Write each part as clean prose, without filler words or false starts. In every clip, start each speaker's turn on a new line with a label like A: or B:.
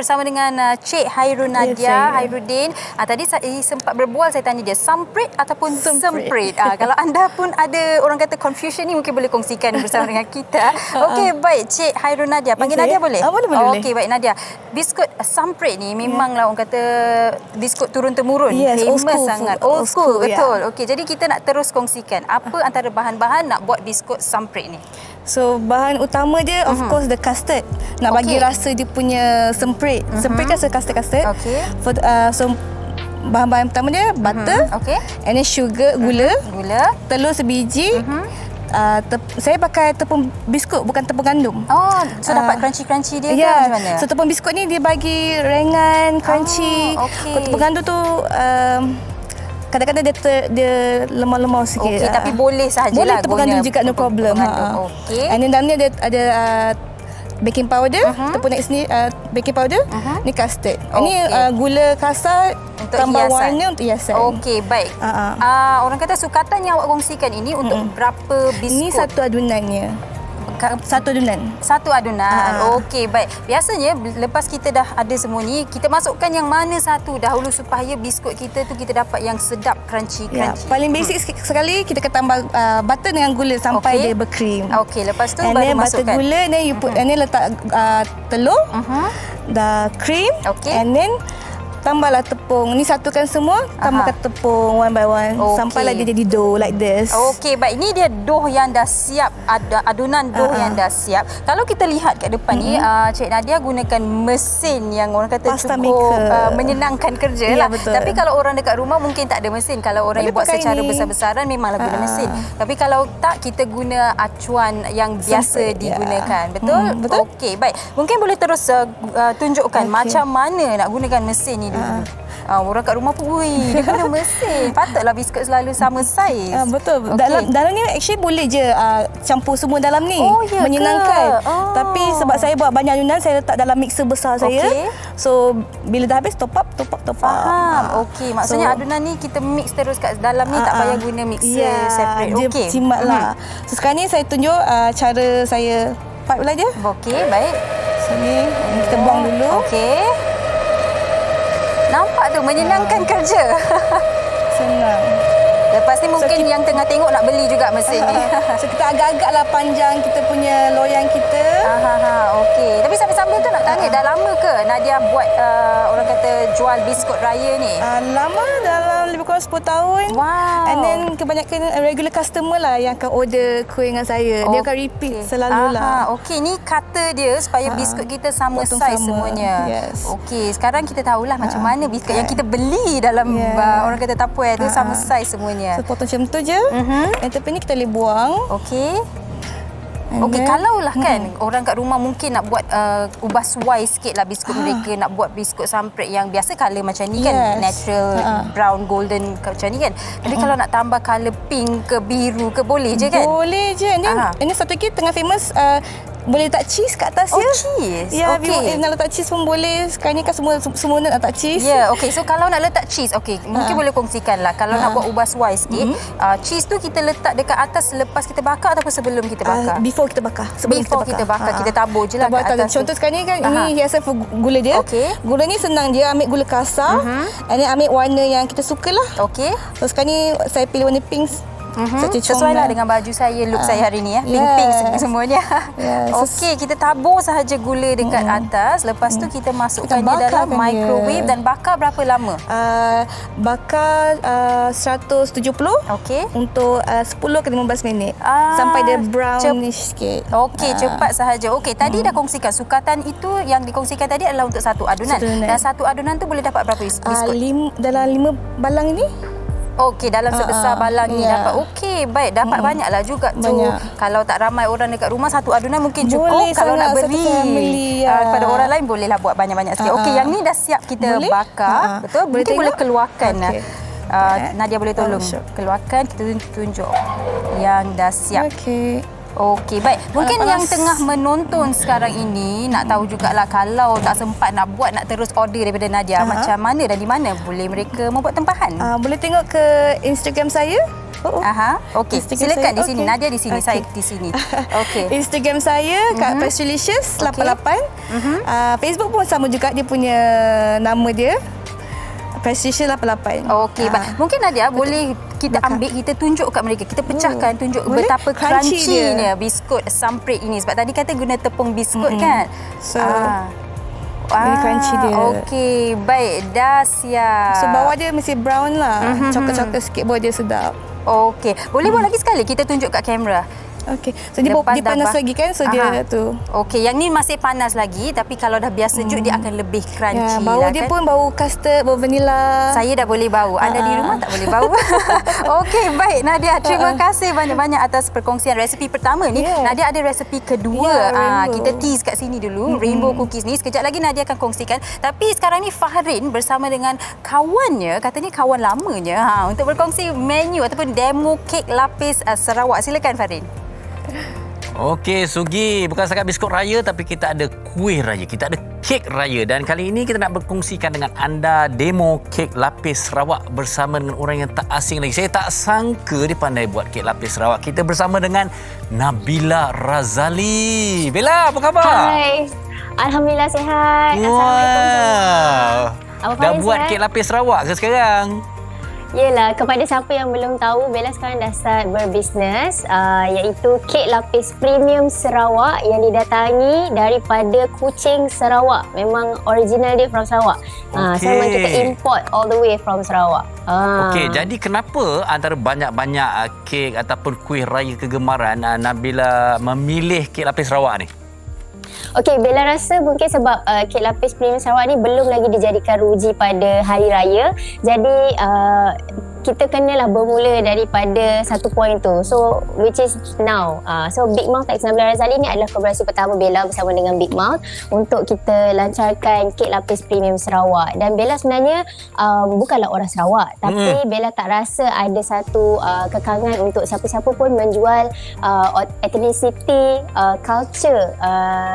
A: bersama dengan Cik Hairul Nadia Hairuddin. Tadi saya sempat berbual, saya tanya dia samprit ataupun semprit. Kalau anda pun ada orang kata confusion ni, mungkin boleh kongsikan bersama dengan kita. Okey, baik Cik Hairul Nadia. Panggil Nadia boleh?
B: Boleh.
A: Okey, baik Nadia. Biskut samprit ni memanglah orang kata biskut turun-temurun.
B: Yes,
A: famous sangat. Old school, betul.
B: Yeah.
A: Okey, jadi kita nak terus kongsikan apa antara bahan-bahan nak buat biskut samprit ni.
B: So bahan utama dia of course the custard. Nak bagi rasa dia punya semprit. Semprit kan custard.
A: Okey.
B: So bahan-bahan pertama dia butter.
A: Okey.
B: And then sugar, gula. Telur sebiji. Saya pakai tepung biskut, bukan tepung gandum.
A: Oh, so dapat crunchy-crunchy dia ke macam mana?
B: So tepung biskut ni dia bagi ringan, crunchy. Kalau tepung gandum tu kadang-kadang dia lemah-lemah sikit.
A: Okey, tapi boleh sahajalah.
B: Boleh tepung gandum juga, no problem.
A: Okey.
B: And then dalam ni ada baking powder, tepung next ni baking powder, ni custard. Ini gula kasar untuk tambah hiasan. Warna untuk hiasan. Okey,
A: baik. Orang kata sukatan yang awak kongsikan ini untuk berapa biskut?
B: Ini satu adunannya. Satu adunan.
A: Okey, baik. Biasanya lepas kita dah ada semua ni, kita masukkan yang mana satu dahulu supaya biskut kita tu kita dapat yang sedap, crunchy.
B: Paling basic sekali kita akan tambah butter dengan gula sampai dia berkrim.
A: Okey, lepas tu baru masukkan
B: butter, gula, then you put and then letak telur, dah cream, and then tambahlah tepung. Ni satukan semua, tambahkan tepung one by one sampailah dia jadi dough like this. Okey,
A: baik. Ini dia dough yang dah siap, adunan dough yang dah siap. Kalau kita lihat kat depan ni, Cik Nadia gunakan mesin yang orang kata pasta cukup menyenangkan kerja lah.
B: Betul.
A: Tapi kalau orang dekat rumah mungkin tak ada mesin. Kalau orang yang buat secara besar-besaran memanglah guna mesin. Tapi kalau tak, kita guna acuan yang biasa digunakan. Betul? Okey, baik. Mungkin boleh terus tunjukkan macam mana nak gunakan mesin ni. Orang kat rumah pun, dia guna mesin. Patutlah biskut selalu sama saiz.
B: Betul. Dalam ni actually boleh je campur semua dalam ni. Menyenangkan. Tapi sebab saya buat banyak adunan, saya letak dalam mixer besar saya. So bila dah habis top up.
A: Faham. Okey, maksudnya adunan ni kita mix terus kat dalam ni, tak payah guna mixer separate.
B: Okey. Jimatlah. So sekarang ni saya tunjuk cara saya pipe lah je.
A: Okey, baik.
B: Sini kita buang dulu.
A: Okey. Nampak tu menyenangkan kerja.
B: Senang.
A: Lepas ni mungkin yang tengah tengok nak beli juga mesin ni.
B: So kita agak-agaklah panjang kita punya loyang kita.
A: Okey. Tapi sambil-sambil tu nak tanya, dah lama ke Nadia buat orang kata jual biskut raya ni?
B: Lama, dalam lebih kurang 10 tahun.
A: Wow.
B: And then kebanyakan regular customer lah yang akan order kuih dengan saya. Dia akan repeat selalu lah.
A: Okey, ni kata dia supaya biskut kita sama saiz semuanya.
B: Yes.
A: Okey, sekarang kita tahulah macam mana biskut yang kita beli dalam orang kata Tupperware tu sama saiz semuanya.
B: So potong macam tu je. Yang tepi ni kita boleh buang.
A: Okey. Okey, kalaulah kan orang kat rumah mungkin nak buat ubah suai sikit lah biskut mereka, nak buat biskut samprit yang biasa colour macam ni kan, natural brown golden macam ni kan. Jadi kalau nak tambah colour pink ke biru ke boleh je kan?
B: Boleh je. Ini satu lagi tengah famous, boleh letak cheese kat atas ya.
A: Cheese?
B: Ya, nak letak cheese pun boleh. Sekarang ni kan semua nak letak cheese.
A: Ya, okey. So kalau nak letak cheese, okey, mungkin boleh kongsikan lah. Kalau nak buat ubah suai sikit, cheese tu kita letak dekat atas selepas kita bakar ataupun sebelum kita bakar?
B: Before kita bakar.
A: Before kita bakar, kita tabur je lah kat atas.
B: Contoh sekarang ni kan, ini hiasan gula dia. Gula ni senang je, ambil gula kasar, and then ambil warna yang kita suka lah.
A: Okey.
B: So sekarang ni saya pilih warna pink.
A: Sesuai lah dengan baju saya, look saya hari ni ya. Pink-pink semuanya. Okey, kita tabur sahaja gula dekat atas. Lepas tu kita masukkan dia dalam microwave dan bakar berapa lama?
B: Bakar 170 untuk 10 ke 15 minit. Sampai dia brownish sikit.
A: Okey, cepat sahaja. Okey, tadi dah kongsikan sukatan itu yang dikongsikan tadi adalah untuk satu adunan. Dan satu adunan tu boleh dapat berapa biskut?
B: Dalam 5 balang ni.
A: Okey, dalam sebesar balang ni dapat. Okey, baik, dapat banyaklah juga tu. Kalau tak ramai orang dekat rumah, satu adunan mungkin cukup.
B: Boleh,
A: kalau nak
B: beli
A: kepada orang lain bolehlah buat banyak-banyak sikit. Okey, yang ni dah siap kita bakar. Betul? Mungkin boleh keluarkan. Nadia boleh tolong keluarkan, kita tunjuk yang dah siap. Okey, baik. Mungkin yang tengah menonton sekarang ini nak tahu jugalah kalau tak sempat nak buat, nak terus order daripada Nadia, macam mana dan di mana boleh mereka membuat tempahan?
B: Boleh tengok ke Instagram saya,
A: Okey, silakan di sini. Nadia di sini, saya di sini. Okey.
B: Instagram saya kat Prestilicious 88. Facebook pun sama juga, dia punya nama dia. Prestilicious 88.
A: Okey, mungkin Nadia boleh kita ambil, kita tunjuk kat mereka. Kita pecahkan, tunjuk betapa crunchy-nya biskut samprit ini. Sebab tadi kata guna tepung biskut kan.
B: So very crunchy dia.
A: Okey, baik. Dah siap.
B: So bawah dia mesti brown lah. Coklat-coklat sikit baru dia sedap.
A: Okey. Boleh buat lagi sekali kita tunjuk kat kamera.
B: Okey. So dia panas lagi kan. So dia tu.
A: Okey, yang ni masih panas lagi, tapi kalau dah biar sejuk dia akan lebih crunchy.
B: Bau dia pun bau custard, bau vanilla.
A: Saya dah boleh bau. Anda di rumah tak boleh bau. Okey, baik Nadia, terima kasih banyak-banyak atas perkongsian resipi pertama ni. Nadia ada resipi kedua. Kita tease kat sini dulu. Rainbow cookies ni sekejap lagi Nadia akan kongsikan. Tapi sekarang ni Fahrin bersama dengan kawannya, katanya kawan lamanya, untuk berkongsi menu ataupun demo kek lapis Sarawak. Silakan Fahrin.
C: Okey, Sugi, bukan setakat biskut raya tapi kita ada kuih raya, kita ada kek raya, dan kali ini kita nak berkongsikan dengan anda demo kek lapis Sarawak bersama dengan orang yang tak asing lagi. Saya tak sangka dia pandai buat kek lapis Sarawak. Kita bersama dengan Nabila Razali. Bella, apa khabar?
D: Hai. Alhamdulillah sihat. Assalamualaikum semua.
C: Dah buat kek lapis Sarawak ke sekarang?
D: Yelah, kepada siapa yang belum tahu, Bella sekarang dah start berbisnes, iaitu kek lapis premium Sarawak yang didatangi daripada Kuching, Sarawak. Memang original dia from Sarawak. So memang kita import all the way from Sarawak.
C: Okey, jadi kenapa antara banyak-banyak kek ataupun kuih raya kegemaran Nabila memilih kek lapis Sarawak ni?
D: Okey, Bella rasa mungkin sebab kek lapis premium Sarawak ni belum lagi dijadikan ruji pada hari raya. Jadi kita kenalah bermula daripada satu poin tu. So which is now. So Big Mouth X Nabila Razali ni adalah kolaborasi pertama Bella bersama dengan Big Mouth untuk kita lancarkan kek lapis premium Sarawak. Dan Bella sebenarnya bukanlah orang Sarawak, tapi Bella tak rasa ada satu kekangan untuk siapa-siapa pun menjual ethnicity culture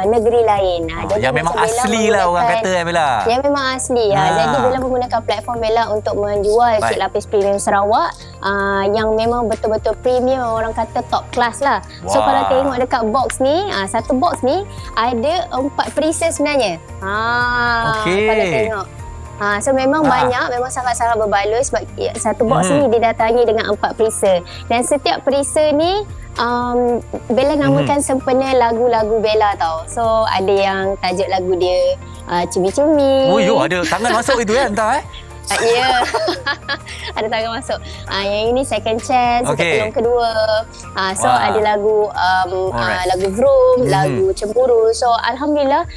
D: negeri lain.
C: Jadi yang memang asli lah orang kata Bella.
D: Yang memang asli. Jadi Bella menggunakan platform Bella untuk menjual kek lapis premium Sarawak yang memang betul-betul premium, orang kata top class lah. So kalau tengok dekat box ni, satu box ni ada 4 perisa sebenarnya. Kalau tengok. So memang banyak, memang sangat-sangat berbaloi sebab satu box ni didatangi dengan 4 perisa. Dan setiap perisa ni Bella namakan sempena lagu-lagu Bella tau. So ada yang tajuk lagu dia Cumi-Cumi.
C: Oh yo, ada tangan masuk itu entah
D: Ya, ada tangan masuk. Yang ini Second Chance, Ketulung Kedua. So ada lagu lagu Vroom, lagu Cemburu. So alhamdulillah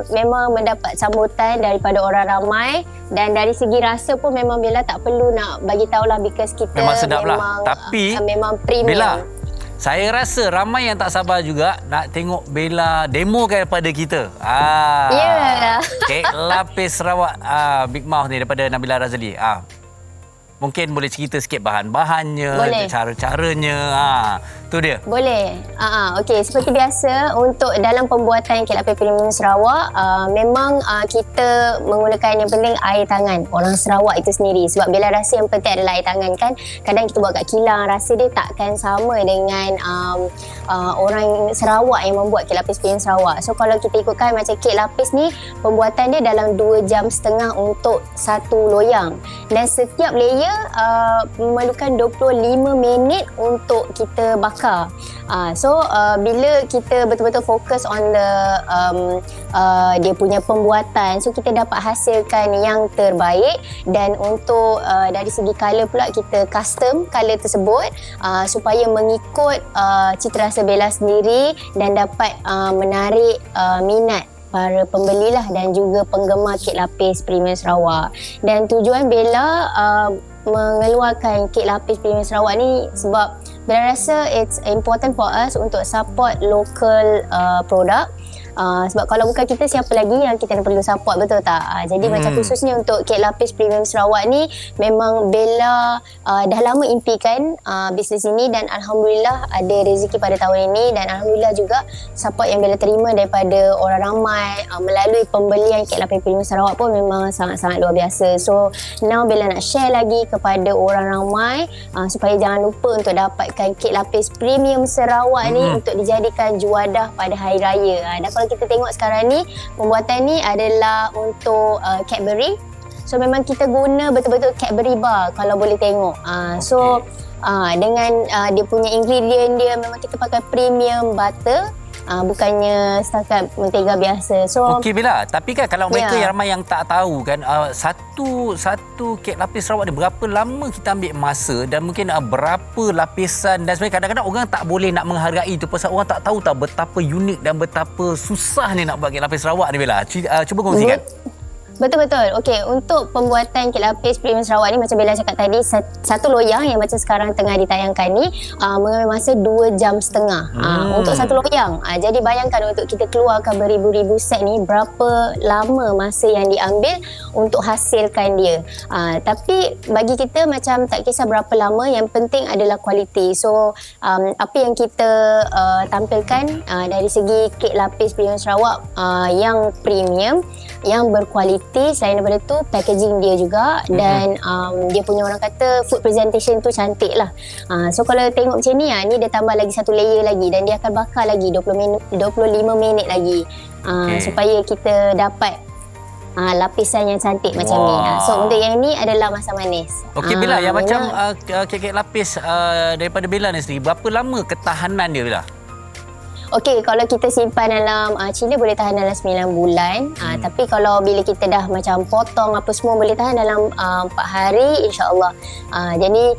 D: memang mendapat sambutan daripada orang ramai. Dan dari segi rasa pun memang Bella tak perlu nak bagi tahulah, because kita
C: memang sedap lah. Tapi
D: memang premium.
C: Bella, saya rasa ramai yang tak sabar juga nak tengok Bella demokan daripada kita. Kek lapis Sarawak Big Mouth ni daripada Nabila Razali. Mungkin boleh cerita sikit bahan-bahannya, cara-caranya. Tu dia.
D: Boleh. Okey, seperti biasa untuk dalam pembuatan kek lapis premium Sarawak, memang kita menggunakan yang penting air tangan orang Sarawak itu sendiri. Sebab Bella rasa yang penting adalah air tangan kan. Kadang kita buat kat kilang, rasa dia takkan sama dengan orang Sarawak yang membuat kek lapis premium Sarawak. So kalau kita ikutkan macam kek lapis ni, pembuatan dia dalam 2.5 jam untuk satu loyang. Dan setiap layer memerlukan 25 minit untuk kita bakar. Bila kita betul-betul fokus on the dia punya pembuatan, so kita dapat hasilkan yang terbaik. Dan untuk dari segi colour pula, kita custom colour tersebut supaya mengikut cita rasa Bella sendiri dan dapat menarik minat para pembeli lah dan juga penggemar kek lapis premium Sarawak. Dan tujuan Bella mengeluarkan kek lapis premium Sarawak ni sebab Bella rasa it's important for us untuk support local product. Sebab kalau bukan kita, siapa lagi yang kita perlu support, betul tak? Jadi macam khususnya untuk kek lapis Premium Sarawak ni, memang Bella dah lama impikan bisnes ini, dan Alhamdulillah ada rezeki pada tahun ini, dan Alhamdulillah juga support yang Bella terima daripada orang ramai melalui pembelian kek lapis Premium Sarawak pun memang sangat-sangat luar biasa. So now Bella nak share lagi kepada orang ramai supaya jangan lupa untuk dapatkan kek lapis Premium Sarawak ni untuk dijadikan juadah pada hari raya. Dan kalau kita tengok sekarang ni, pembuatan ni adalah untuk Cadbury. So memang kita guna betul-betul Cadbury bar kalau boleh tengok. So dengan dia punya ingredient dia, memang kita pakai premium butter. Bukannya setakat mentega biasa. So
C: okey Bella, tapi kan kalau mereka yang ramai yang tak tahu kan, satu kek lapis Sarawak ni berapa lama kita ambil masa, dan mungkin berapa lapisan, dan sebenarnya kadang-kadang orang tak boleh nak menghargai tu pasal orang tak tahu betapa unik dan betapa susah ni nak buat kek lapis Sarawak ni Bella. Cuba kongsikan.
D: Betul-betul. Okey, untuk pembuatan kek lapis Premium Sarawak ni, macam Bella cakap tadi, satu loyang yang macam sekarang tengah ditayangkan ni mengambil masa 2.5 jam untuk satu loyang. Jadi bayangkan untuk kita keluarkan beribu-ribu set ni, berapa lama masa yang diambil untuk hasilkan dia. Tapi bagi kita macam tak kisah berapa lama, yang penting adalah kualiti. So apa yang kita tampilkan dari segi kek lapis Premium Sarawak yang premium, yang berkualiti. Selain daripada tu, packaging dia juga, dan dia punya, orang kata, food presentation tu cantik lah. So kalau tengok macam ni, ni dia tambah lagi satu layer lagi, dan dia akan bakar lagi 25 minit lagi, supaya kita dapat lapisan yang cantik macam ni. So untuk yang ni adalah masam manis.
C: Okey Bella, yang macam kek lapis daripada Bella ni sendiri, berapa lama ketahanan dia Bella?
D: Okey, kalau kita simpan dalam chiller boleh tahan dalam 9 bulan. Tapi kalau bila kita dah macam potong apa semua, boleh tahan dalam 4 hari insya-Allah. Jadi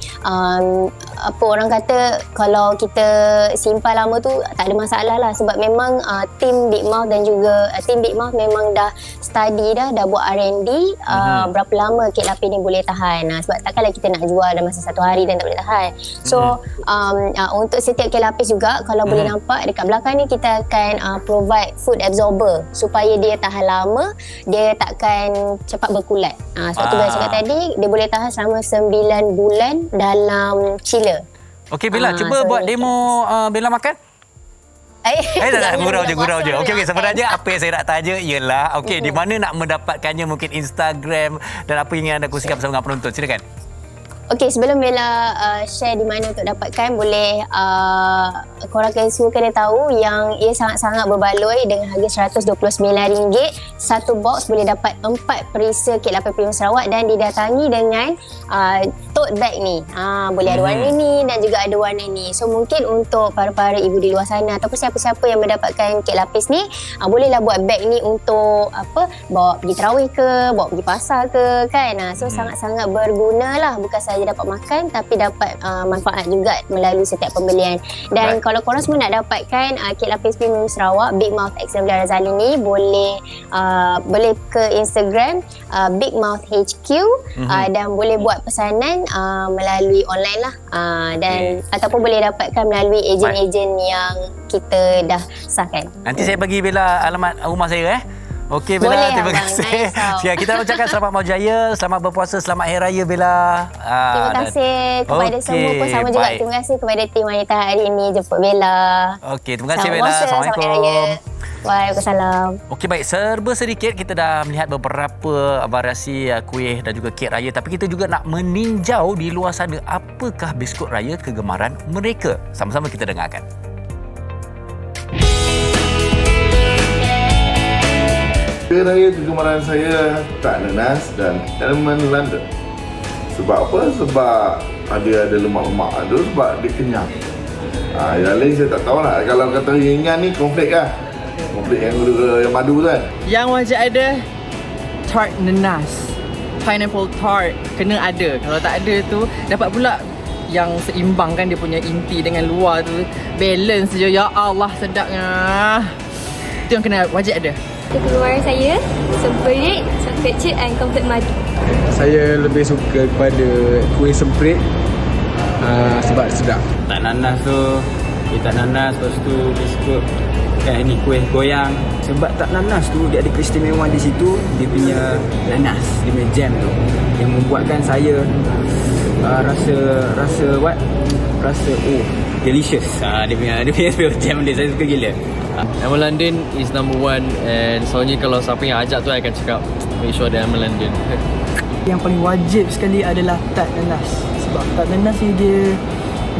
D: apa orang kata, kalau kita simpan lama tu tak ada masalah lah, sebab memang tim Big Mouth dan juga tim Big Mouth memang dah study dah buat R&D berapa lama kek lapis ni boleh tahan. Sebab takkanlah kita nak jual dalam masa 1 hari dan tak boleh tahan. So untuk setiap kek lapis juga, kalau boleh nampak dekat belakang ni, kita akan provide food absorber supaya dia tahan lama, dia takkan cepat berkulat. Sebab tu Bella cakap tadi, dia boleh tahan selama 9 bulan dalam chiller.
C: Okey Bella, cuba buat demo Bella makan. Tak, gurau je. Okey, sebenarnya apa yang saya nak tanya ialah, okey, di mana nak mendapatkannya, mungkin Instagram, dan apa yang anda kongsikan bersama dengan penonton. Silakan.
D: Okey, sebelum Bella share di mana untuk dapatkan, boleh korang semua kena tahu yang ia sangat-sangat berbaloi dengan harga RM129. Satu box boleh dapat 4 perisa kek lapis Premium Sarawak, dan didatangi dengan tote bag ni. Boleh ada warna ni dan juga ada warna ni. So mungkin untuk para-para ibu di luar sana ataupun siapa-siapa yang mendapatkan kek lapis ni, bolehlah buat bag ni untuk bawa pergi tarawih ke, bawa pergi pasar ke, kan. So sangat-sangat berguna lah, bukan saja dapat makan tapi dapat manfaat juga melalui setiap pembelian. Dan kalau korang semua nak dapatkan kek lapis Premium Sarawak Big Mouth X19 Razali ni, boleh ke Instagram Big Mouth HQ, dan boleh buat pesanan melalui online lah, dan ataupun boleh dapatkan melalui ejen-ejen yang kita dah sahkan.
C: Nanti saya bagi Bella alamat rumah saya Okey Bella,
D: boleh,
C: terima kasih. Nice, kita ucapkan selamat Mahu Jaya, selamat berpuasa, selamat Hari Raya Bella.
D: Terima kasih kepada semua pun, sama juga terima kasih kepada tim wanita hari ini jemput Bella. Okey, terima kasih Bella. Assalamualaikum. Waalaikumsalam.
C: Okey, baik, serba sedikit kita dah melihat beberapa variasi kuih dan juga kek raya, tapi kita juga nak meninjau di luar sana apakah biskut raya kegemaran mereka. Sama-sama kita dengarkan.
E: Kuih raya kegemaran saya tak nanas dan almond London. Sebab apa? Sebab ada lemak-lemak tu, sebab dia kenyang. Yang lain saya tak tahu lah. Kalau kata ringan ni konflik lah. Konflik yang madu tu kan.
F: Yang macam ada tart nanas, pineapple tart kena ada. Kalau tak ada tu dapat pula yang seimbang kan, dia punya inti dengan luar tu balance je. Ya Allah, sedapnya. Itu yang kena wajib ada.
G: Kegemaran saya semprit, chocolate chip and complete madu.
H: Saya lebih suka kepada kuih semprit sebab sedap.
I: Tak nanas tu, kita nanas, lepas tu biskut
H: kan ini kuih goyang. Sebab tak nanas tu dia ada keistimewaan di situ, dia punya nanas, dia punya jam tu yang membuatkan saya rasa delicious. Dia punya jam dia, saya suka gila.
I: Almond London is number one, and selalunya kalau siapa yang ajak tu I akan cakap make sure ada Almond London.
F: Yang paling wajib sekali adalah tart nanas. Sebab tart nanas ni dia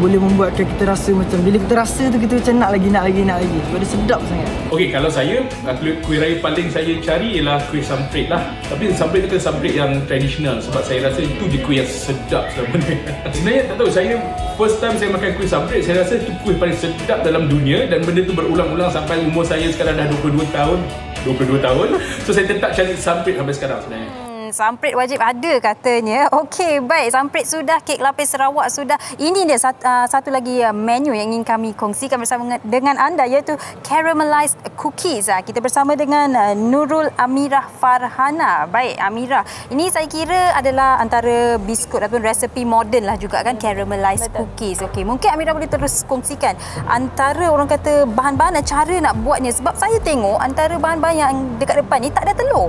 F: boleh membuatkan kita rasa macam bila kita rasa tu kita macam nak lagi. Sebab dia sedap sangat.
J: Okey, kalau saya kuih raya paling saya cari ialah kuih samprit lah. Tapi samprit itu samprit yang tradisional sebab saya rasa itu je kuih yang sedap selama ni. Sebenarnya tak tahu, saya first time saya makan kuih samprit, saya rasa itu kuih paling sedap dalam dunia dan benda tu berulang-ulang sampai umur saya sekarang dah 22 tahun. So saya tetap cari samprit sampai sekarang sebenarnya.
A: Samprit wajib ada katanya. Okey, baik. Samprit sudah, kek lapis Sarawak sudah. Ini dia satu lagi menu yang ingin kami kongsikan bersama dengan anda, iaitu caramelized cookies. Kita bersama dengan Nurul Amirah Farhana. Baik, Amirah. Ini saya kira adalah antara biskut ataupun resepi moden lah juga kan, caramelized cookies. Okey, mungkin Amirah boleh terus kongsikan antara orang kata bahan-bahan dan cara nak buatnya. Sebab saya tengok antara bahan-bahan yang dekat depan ni tak ada telur.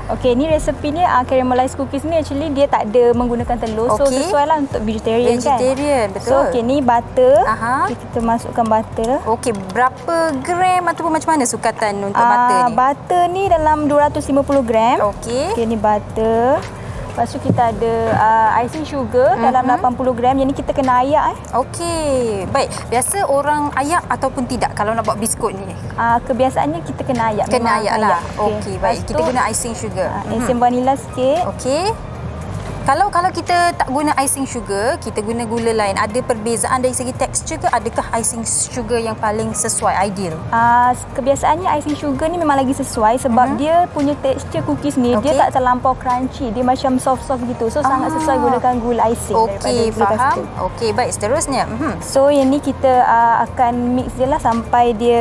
K: Okey, ni resepi ni caramelized cookies ni actually dia tak ada menggunakan telur. So sesuai lah untuk vegetarian kan.
A: Betul.
K: So okey, ni butter. Kita masukkan butter.
A: Okey, berapa gram ataupun macam mana sukatan untuk butter ni?
K: Butter ni dalam 250 gram.
A: Okey.
K: Okey, ni butter. Lepas tu kita ada icing sugar dalam 80 gram. Yang ni kita kena ayak.
A: Okey. Baik. Biasa orang ayak ataupun tidak kalau nak buat biskut ni?
K: Kebiasaannya kita kena ayak.
A: Kena ayak lah. Okey, baik. Kita guna icing sugar.
K: Icing vanilla sikit.
A: Okey. Kalau kita tak guna icing sugar, kita guna gula lain, ada perbezaan dari segi tekstur ke? Adakah icing sugar yang paling sesuai, ideal?
K: Kebiasaannya icing sugar ni memang lagi sesuai sebab dia punya tekstur cookies ni dia tak terlampau crunchy, dia macam soft-soft gitu. So sangat sesuai gunakan gula icing.
A: Okey, faham. Okey, baik, seterusnya.
K: So yang ni kita akan mix je lah sampai dia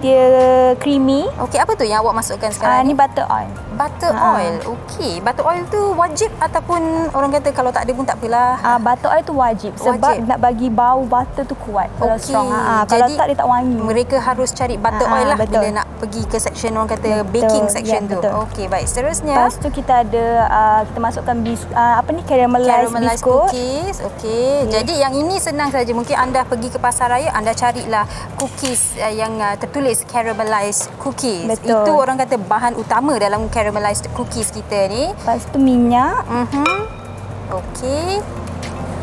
K: dia creamy.
A: Okey, apa tu yang awak masukkan sekarang?
K: Ni butter oil.
A: Butter oil. Okey, butter oil tu wajib ataupun orang kata kalau tak ada pun tak apalah?
K: Butter oil tu wajib sebab nak bagi bau butter tu kuat. Kalau strong. Kalau tak dia tak wangi.
A: Mereka harus cari butter oil lah bila nak pergi ke section orang kata baking section tu. Okey, baik, seterusnya.
K: Lepas tu kita ada kita masukkan caramelized biscuit.
A: Cookies. Okey. Jadi yang ini senang saja. Mungkin anda pergi ke pasar raya, anda carilah cookies yang tertulis caramelized cookies.
K: Betul.
A: Itu orang kata bahan utama dalam caramelized cookies kita ni.
K: Lepas tu minyak.
A: Okey.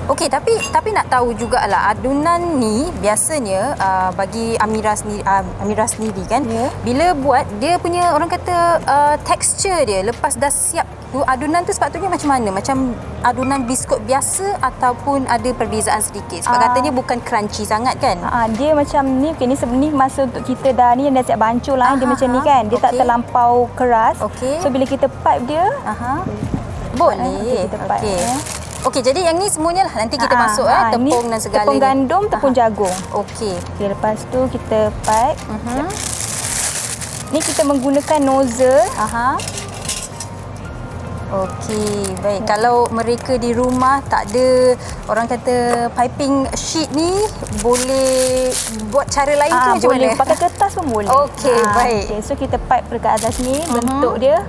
A: Okey, tapi nak tahu jugalah adunan ni biasanya bagi Amirah sendiri kan, bila buat dia punya orang kata tekstur dia lepas dah siap adunan tu sepatutnya macam mana? Macam adunan biskut biasa ataupun ada perbezaan sedikit? Sebab katanya bukan crunchy sangat kan?
K: Dia macam ni. Okay, ni masa untuk kita dah ni dah siap bancur lah. Dia macam ni kan. Dia tak terlampau keras. So bila kita pipe dia
A: boleh. Okey, jadi yang ni semuanya lah nanti kita masuk tepung dan segala.
K: Tepung gandum, tepung jagung.
A: Okey,
K: lepas tu kita pipe. Ni kita menggunakan nozzle.
A: Okey, baik. Kalau mereka di rumah tak ada orang kata piping sheet ni, boleh buat cara lain ke macam
K: boleh.
A: mana?
K: Pakai kertas pun boleh.
A: Okey, baik.
K: Okay, so kita pipe dekat atas ni, bentuk dia.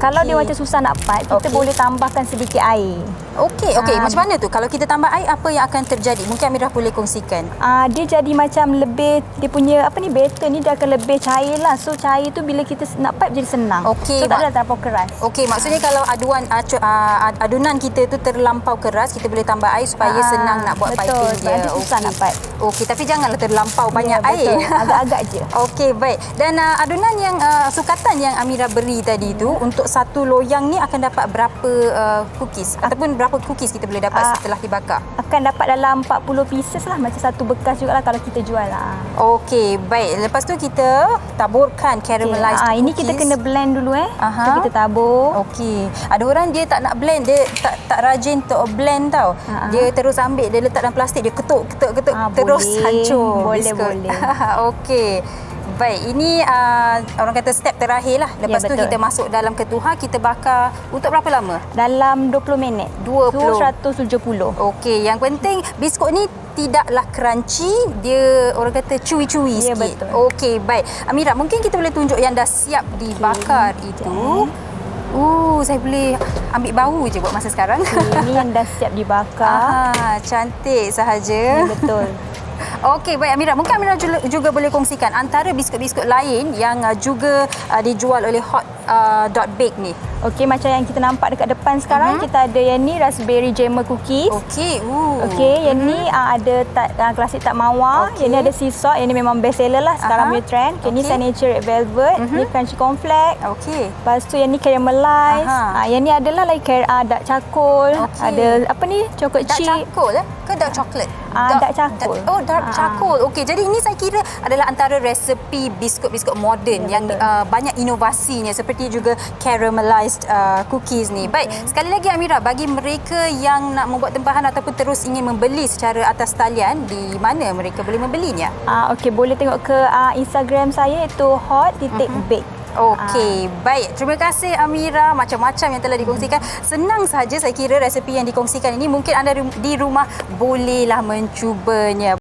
K: Kalau dia macam susah nak pipe, kita boleh tambahkan sedikit air.
A: Okey, macam mana tu? Kalau kita tambah air, apa yang akan terjadi? Mungkin Amirah boleh kongsikan.
K: Dia jadi macam lebih, dia punya batter ni dia akan lebih cair lah. So cair tu bila kita nak pipe jadi senang.
A: Okey,
K: so tak ada terlampau keras.
A: Okey, maksudnya kalau adunan kita tu terlampau keras, kita boleh tambah air supaya senang nak buat piping dia.
K: Nanti susah nak pipe.
A: Okey, tapi janganlah terlampau banyak air.
K: Agak-agak je.
A: Okey, baik. Dan adunan yang sukatan yang Amirah beri tadi tu, untuk satu loyang ni akan dapat berapa cookies? Ataupun berapa cookies kita boleh dapat setelah dibakar?
K: Akan dapat dalam 40 pieces lah. Macam satu bekas jugalah kalau kita jual lah.
A: Okey, baik. Lepas tu kita taburkan caramelized cookies.
K: Ini kita kena blend dulu So kita tabur.
A: Okey. Ada orang dia tak nak blend, dia tak rajin untuk blend tau. Dia terus ambil, dia letak dalam plastik, dia ketuk terus hancur.
K: Boleh.
A: Okey. Baik, ini orang kata step terakhir lah. Lepas tu
K: betul.
A: kita masuk dalam ketuhar, kita bakar untuk berapa lama?
K: Dalam 20 minit.
A: 20.
K: Suhu 170.
A: Okey, yang penting biskut ni tidaklah crunchy, dia orang kata chewy-chewy
K: Ya,
A: sikit.
K: betul.
A: Okey, baik. Amira, mungkin kita boleh tunjuk yang dah siap dibakar itu. Saya boleh ambil bau je buat masa sekarang.
K: Ini yang dah siap dibakar.
A: Cantik sahaja.
K: Ya, betul.
A: Okey, baik Amira. Mungkin Amira juga boleh kongsikan antara biskut-biskut lain yang juga dijual oleh Hot.Bake ni.
K: Okey, macam yang kita nampak dekat depan sekarang, kita ada yang ni raspberry jammer cookies.
A: Okey.
K: Okey, yang ni ada klasik tak mawar. Yang ni ada sea salt. Yang ni memang best seller lah sekarang punya trend. Okay, ni signature red velvet. Ni crunchy cornflake.
A: Okey.
K: Lepas tu yang ni caramelize. Yang ni adalah like dark charcoal. Ada apa ni? Chocolate chip.
A: Dark charcoal ke dark chocolate?
K: Dark charcoal.
A: Dark charcoal. Okey, jadi ini saya kira adalah antara resepi biskut-biskut moden yang banyak inovasinya, seperti juga caramelized cookies ni. Baik, sekali lagi Amira, bagi mereka yang nak membuat tempahan ataupun terus ingin membeli secara atas talian, di mana mereka boleh membelinya?
K: Okey, boleh tengok ke Instagram saya, itu hot.bake.
A: Okey, baik. Terima kasih Amira, macam-macam yang telah dikongsikan. Senang saja saya kira resepi yang dikongsikan ini, mungkin anda di rumah bolehlah mencubanya.